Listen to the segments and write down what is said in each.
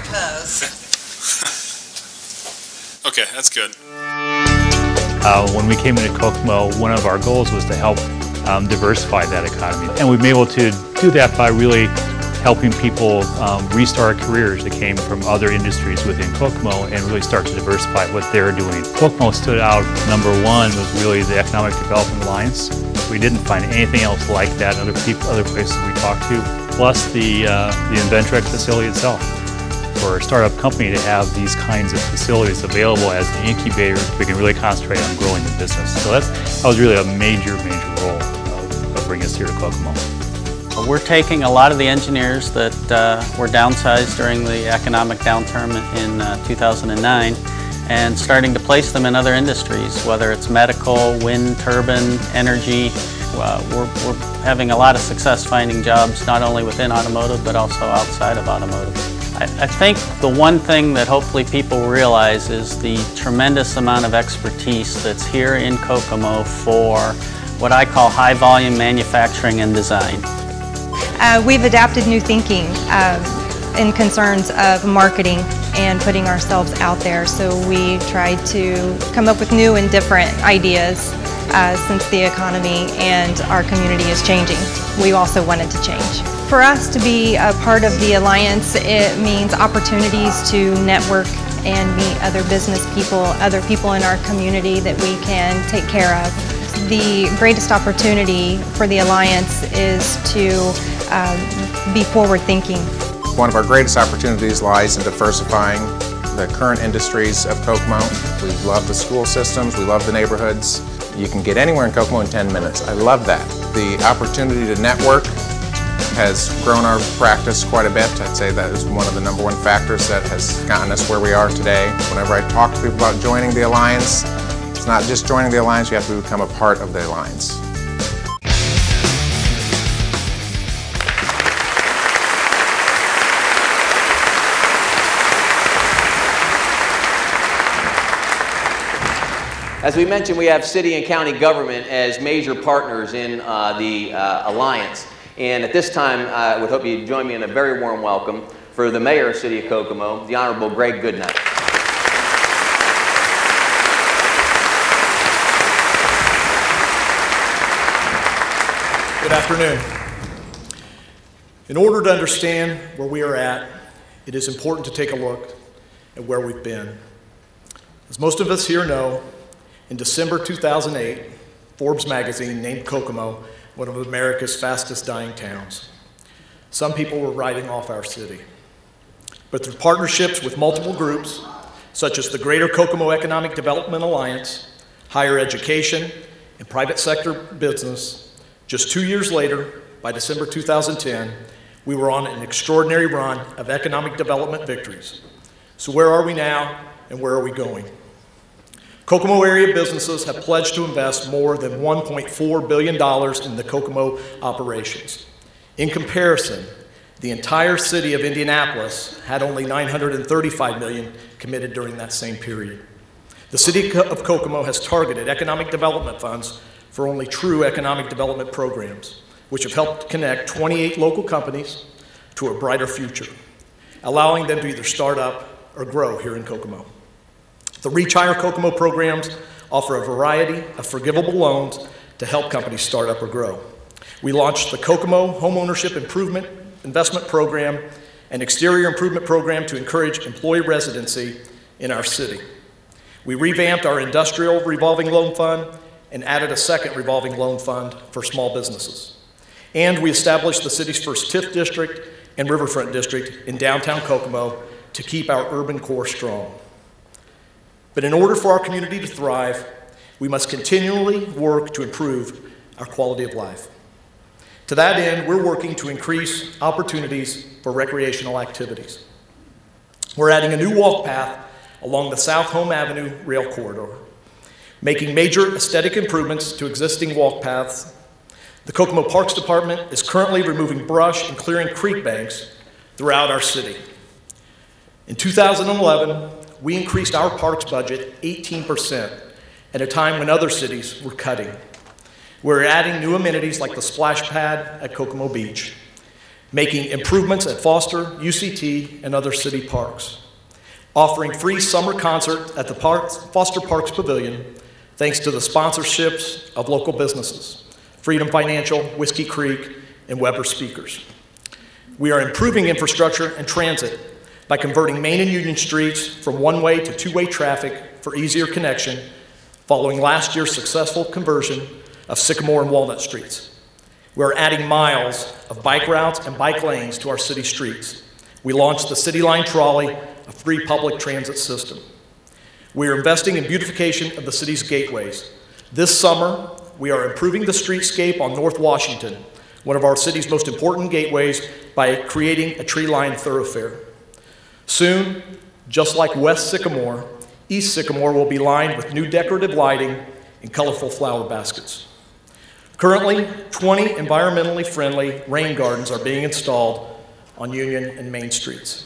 pose. Okay, that's good. When we came into Kokomo, one of our goals was to help diversify that economy. And we've been able to do that by really helping people restart careers that came from other industries within Kokomo and really start to diversify what they're doing. Kokomo stood out. Number one was really the Economic Development Alliance. We didn't find anything else like that in other places we talked to, plus the Inventrec facility itself. For a startup company to have these kinds of facilities available as an incubator, we can really concentrate on growing the business. So that was really a major role of bringing us here to Kokomo. We're taking a lot of the engineers that were downsized during the economic downturn in 2009 and starting to place them in other industries, whether it's medical, wind, turbine, energy. We're having a lot of success finding jobs not only within automotive but also outside of automotive. I think the one thing that hopefully people realize is the tremendous amount of expertise that's here in Kokomo for what I call high volume manufacturing and design. We've adapted new thinking in concerns of marketing and putting ourselves out there. So we try to come up with new and different ideas since the economy and our community is changing. We also wanted to change. For us to be a part of the Alliance, it means opportunities to network and meet other business people, other people in our community that we can take care of. The greatest opportunity for the Alliance is to be forward-thinking. One of our greatest opportunities lies in diversifying the current industries of Kokomo. We love the school systems, we love the neighborhoods. You can get anywhere in Kokomo in 10 minutes. I love that. The opportunity to network has grown our practice quite a bit. I'd say that is one of the #1 factors that has gotten us where we are today. Whenever I talk to people about joining the Alliance, it's not just joining the Alliance, you have to become a part of the Alliance. As we mentioned, we have city and county government as major partners in the Alliance. And at this time, I would hope you'd join me in a very warm welcome for the Mayor of the City of Kokomo, the Honorable Greg Goodnight. Good afternoon. In order to understand where we are at, it is important to take a look at where we've been. As most of us here know, in December 2008, Forbes magazine named Kokomo one of America's fastest dying towns. Some people were writing off our city. But through partnerships with multiple groups, such as the Greater Kokomo Economic Development Alliance, higher education, and private sector business, just 2 years later, by December 2010, we were on an extraordinary run of economic development victories. So where are we now, and where are we going? Kokomo area businesses have pledged to invest more than $1.4 billion in the Kokomo operations. In comparison, the entire city of Indianapolis had only $935 million committed during that same period. The city of Kokomo has targeted economic development funds for only true economic development programs, which have helped connect 28 local companies to a brighter future, allowing them to either start up or grow here in Kokomo. The Reach Higher Kokomo programs offer a variety of forgivable loans to help companies start up or grow. We launched the Kokomo Homeownership Improvement Investment Program, an exterior improvement program to encourage employee residency in our city. We revamped our industrial revolving loan fund and added a second revolving loan fund for small businesses. And we established the city's first TIF district and Riverfront district in downtown Kokomo to keep our urban core strong. But in order for our community to thrive, we must continually work to improve our quality of life. To that end, we're working to increase opportunities for recreational activities. We're adding a new walk path along the South Home Avenue rail corridor, making major aesthetic improvements to existing walk paths. The Kokomo Parks Department is currently removing brush and clearing creek banks throughout our city. In 2011, we increased our parks budget 18% at a time when other cities were cutting. We're adding new amenities like the splash pad at Kokomo Beach. making improvements at Foster, UCT, and other city parks, offering free summer concerts at the Foster Parks Pavilion thanks to the sponsorships of local businesses, Freedom Financial, Whiskey Creek, and Weber Speakers. We are improving infrastructure and transit by converting Main and Union Streets from one-way to two-way traffic for easier connection following last year's successful conversion of Sycamore and Walnut Streets. We are adding miles of bike routes and bike lanes to our city streets. We launched the City Line Trolley, a free public transit system. We are investing in beautification of the city's gateways. This summer, we are improving the streetscape on North Washington, one of our city's most important gateways, by creating a tree-lined thoroughfare. Soon, just like West Sycamore, East Sycamore will be lined with new decorative lighting and colorful flower baskets. Currently, 20 environmentally friendly rain gardens are being installed on Union and Main Streets.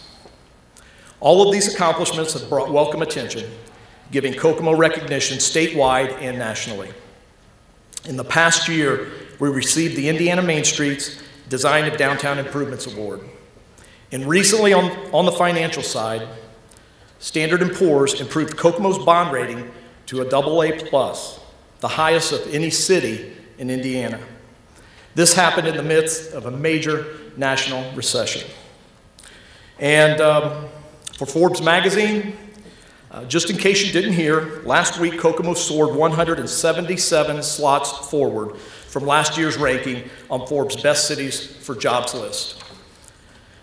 All of these accomplishments have brought welcome attention, giving Kokomo recognition statewide and nationally. In the past year, we received the Indiana Main Streets Design of Downtown Improvements Award. And recently on the financial side, Standard & Poor's improved Kokomo's bond rating to a AA+, the highest of any city in Indiana. This happened in the midst of a major national recession. And for Forbes magazine, just in case you didn't hear, last week Kokomo soared 177 slots forward from last year's ranking on Forbes' Best Cities for Jobs list.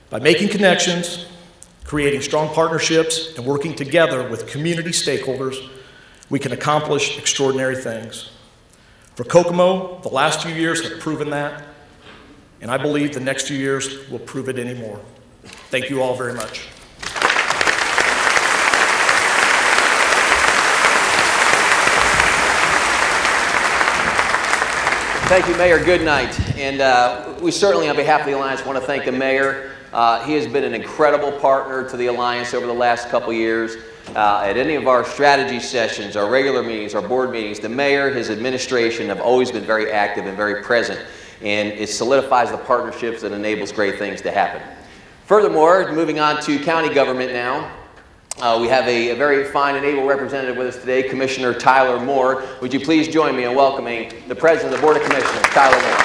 By making connections, creating strong partnerships, and working together with community stakeholders, we can accomplish extraordinary things. For Kokomo, the last few years have proven that, and I believe the next few years will prove it anymore. Thank you all very much. Thank you, Mayor Goodnight. And we certainly, on behalf of the Alliance, want to thank the Mayor. He has been an incredible partner to the Alliance over the last couple years. At any of our strategy sessions, our regular meetings, our board meetings, the Mayor, his administration have always been very active and very present, and it solidifies the partnerships that enables great things to happen. Furthermore, moving on to county government now, we have a very fine and able representative with us today, Commissioner Tyler Moore. Would you please join me in welcoming the President of the Board of Commissioners, Tyler Moore.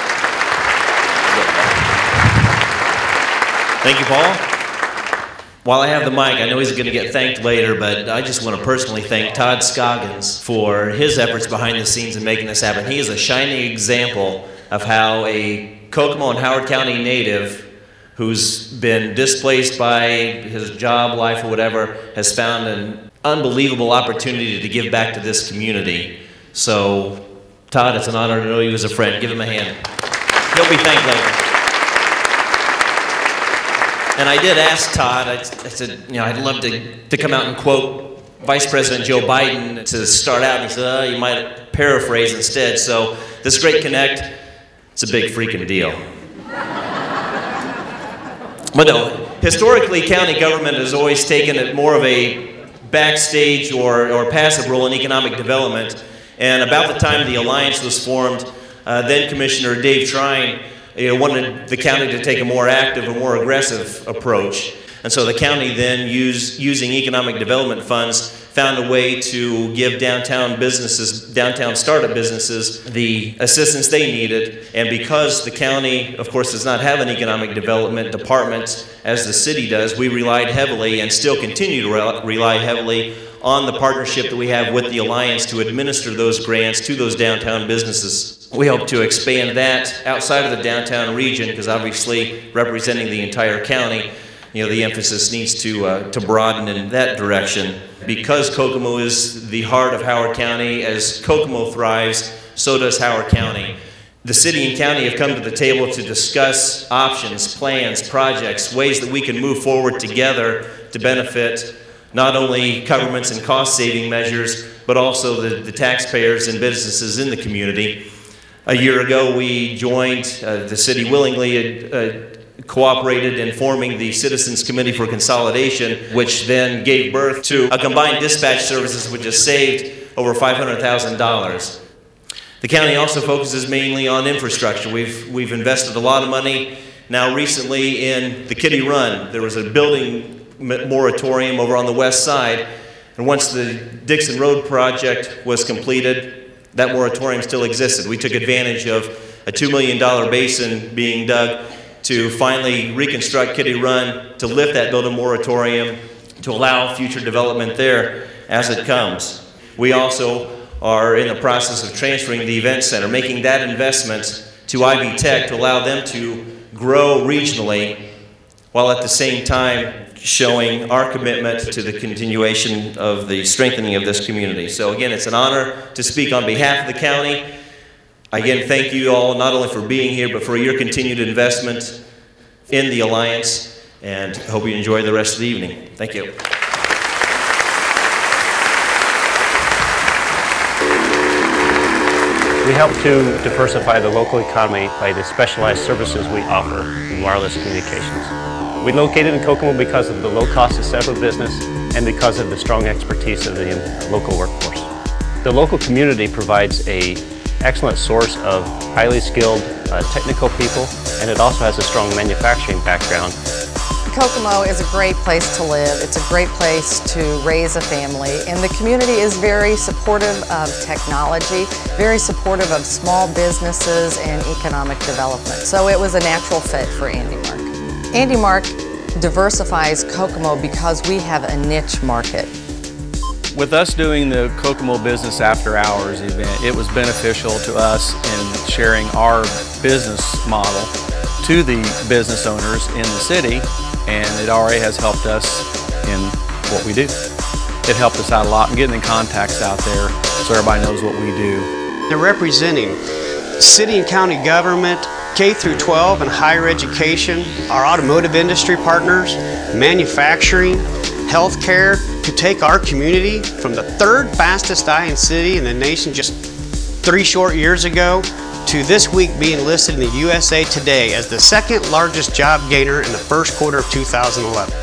Thank you, Paul. While I have the mic, I know he's going to get thanked later, but I just want to personally thank Todd Scoggins for his efforts behind the scenes in making this happen. He is a shining example of how a Kokomo and Howard County native who's been displaced by his job, life, or whatever, has found an unbelievable opportunity to give back to this community. So, Todd, it's an honor to know you as a friend. Give him a hand. He'll be thanked later. And I did ask Todd, I said, you know, I'd love to come out and quote Vice President Joe Biden to start out. And he said, oh, you might paraphrase instead. So this Great Connect, it's a big freaking deal. But no, historically, county government has always taken it more of a backstage or passive role in economic development. And about the time the Alliance was formed, then Commissioner Dave Trine wanted the county to take a more active and more aggressive approach. And so the county then, using economic development funds, found a way to give downtown businesses, downtown startup businesses, the assistance they needed. And because the county, of course, does not have an economic development department as the city does, we relied heavily and still continue to rely heavily on the partnership that we have with the Alliance to administer those grants to those downtown businesses. We hope to expand that outside of the downtown region, because obviously representing the entire county, you know, the emphasis needs to broaden in that direction. Because Kokomo is the heart of Howard County, as Kokomo thrives, so does Howard County. The city and county have come to the table to discuss options, plans, projects, ways that we can move forward together to benefit not only governments and cost-saving measures, but also the taxpayers and businesses in the community. A year ago, we joined, the city willingly cooperated in forming the Citizens Committee for Consolidation, which then gave birth to a combined dispatch services which has saved over $500,000. The county also focuses mainly on infrastructure. We've invested a lot of money Now recently in the Kitty Run, there was a building moratorium over on the west side, and once the Dixon Road project was completed, that moratorium still existed. We took advantage of a $2 million basin being dug to finally reconstruct Kitty Run, to lift that building moratorium, to allow future development there as it comes. We also are in the process of transferring the event center, making that investment to Ivy Tech to allow them to grow regionally, while at the same time showing our commitment to the continuation of the strengthening of this community. So again, it's an honor to speak on behalf of the county. Again, thank you all not only for being here, but for your continued investment in the Alliance, and hope you enjoy the rest of the evening. Thank you. We help to diversify the local economy by the specialized services we offer in wireless communications. We located in Kokomo because of the low cost of setup business and because of the strong expertise of the local workforce. The local community provides an excellent source of highly skilled technical people, and it also has a strong manufacturing background. Kokomo is a great place to live. It's a great place to raise a family, and the community is very supportive of technology, very supportive of small businesses and economic development. So it was a natural fit for Andy Mark. Andy Mark diversifies Kokomo because we have a niche market. With us doing the Kokomo Business After Hours event, it was beneficial to us in sharing our business model to the business owners in the city, and it already has helped us in what we do. It helped us out a lot in getting the contacts out there so everybody knows what we do. They're representing city and county government, K through 12 and higher education, our automotive industry partners, manufacturing, healthcare, to take our community from the third fastest dying city in the nation just 3 short years ago to this week being listed in the USA Today as the second largest job gainer in the first quarter of 2011.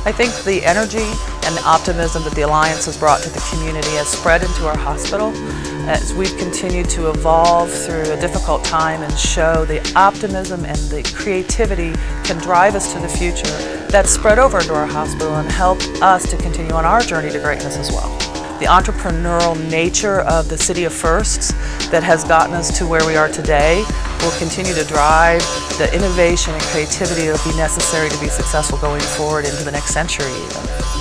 I think the energy and the optimism that the Alliance has brought to the community has spread into our hospital as we've continued to evolve through a difficult time and show the optimism and the creativity can drive us to the future. That's spread over into our hospital and helped us to continue on our journey to greatness as well. The entrepreneurial nature of the City of Firsts that has gotten us to where we are today will continue to drive the innovation and creativity that will be necessary to be successful going forward into the next century even.